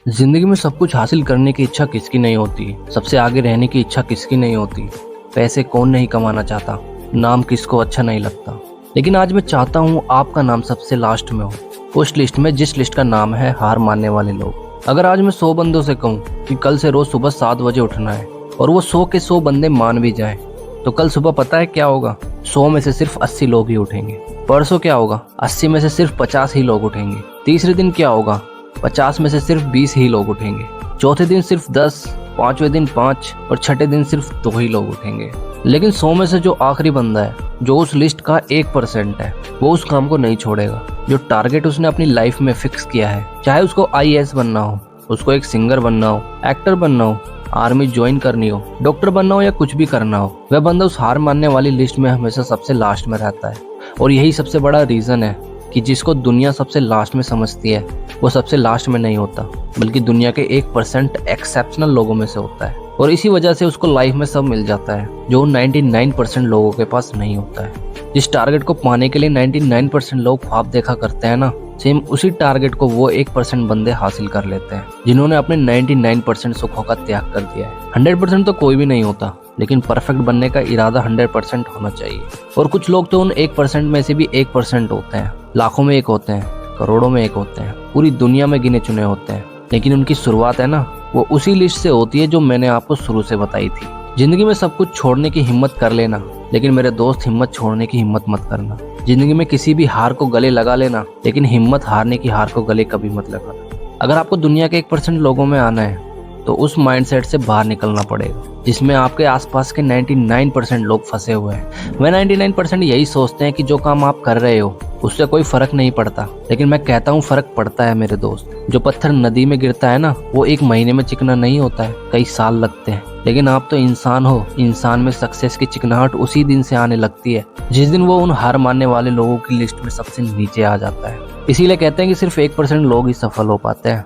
जिंदगी में सब कुछ हासिल करने की इच्छा किसकी नहीं होती, सबसे आगे रहने की इच्छा किसकी नहीं होती। पैसे कौन नहीं कमाना चाहता, नाम किसको अच्छा नहीं लगता। लेकिन आज मैं चाहता हूँ आपका नाम सबसे लास्ट में हो, उस लिस्ट में जिस लिस्ट का नाम है हार मानने वाले लोग। अगर आज मैं 100 बंदों से कहूँ कि कल से रोज सुबह 7 बजे उठना है और वो 100 के 100 बंदे मान भी जाएं, तो कल सुबह पता है क्या होगा? 100 में से सिर्फ 80 लोग ही उठेंगे। परसों क्या होगा? 80 में से सिर्फ 50 ही लोग उठेंगे। तीसरे दिन क्या होगा? 50 में से सिर्फ 20 ही लोग उठेंगे। चौथे दिन सिर्फ 10, पांचवें दिन 5 और छठे दिन सिर्फ 2 ही लोग उठेंगे। लेकिन 100 में से जो आखिरी बंदा है, जो उस लिस्ट का 1% है, वो उस काम को नहीं छोड़ेगा। जो टारगेट उसने अपनी लाइफ में फिक्स किया है, चाहे उसको IAS बनना हो, उसको एक सिंगर बनना हो, एक्टर बनना हो, आर्मी ज्वाइन करनी हो, डॉक्टर बनना हो या कुछ भी करना हो, वह बंदा उस हार मानने वाली लिस्ट में हमेशा सबसे लास्ट में रहता है। और यही सबसे बड़ा रीजन है कि जिसको दुनिया सबसे लास्ट में समझती है, वो सबसे लास्ट में नहीं होता, बल्कि दुनिया के 1% एक्सेप्शनल लोगों में से होता है। और इसी वजह से उसको लाइफ में सब मिल जाता है जो 99% लोगों के पास नहीं होता है। जिस टारगेट को पाने के लिए 99% लोग ख्वाब देखा करते हैं ना, सेम उसी टारगेट को वो 1% बंदे हासिल कर लेते हैं, जिन्होंने अपने 99% सुखों का त्याग कर दिया है। 100% तो कोई भी नहीं होता, लेकिन परफेक्ट बनने का इरादा 100% होना चाहिए। और कुछ लोग तो उन 1% में से भी 1% होते हैं, लाखों में एक होते हैं, करोड़ों में एक होते हैं, पूरी दुनिया में गिने चुने होते हैं। लेकिन उनकी शुरुआत है ना, वो उसी लिस्ट से होती है जो मैंने आपको शुरू से बताई थी। जिंदगी में सब कुछ छोड़ने की हिम्मत कर लेना, लेकिन मेरे दोस्त हिम्मत छोड़ने की हिम्मत मत करना। जिंदगी में किसी भी हार को गले लगा लेना, लेकिन हिम्मत हारने की हार को गले कभी मत लगाना। अगर आपको दुनिया के 1% लोगों में आना है, तो उस माइंडसेट से बाहर निकलना पड़ेगा जिसमें आपके आसपास के 99% लोग फंसे हुए हैं। वह 99% यही सोचते हैं कि जो काम आप कर रहे हो उससे कोई फर्क नहीं पड़ता, लेकिन मैं कहता हूँ फर्क पड़ता है मेरे दोस्त। जो पत्थर नदी में गिरता है ना, वो 1 महीने में चिकना नहीं होता है, कई साल लगते हैं। लेकिन आप तो इंसान हो, इंसान में सक्सेस की चिकनाहट उसी दिन से आने लगती है जिस दिन वो उन हार मानने वाले लोगों की लिस्ट में सबसे नीचे आ जाता है। इसीलिए कहते हैं कि सिर्फ 1% लोग ही सफल हो पाते हैं।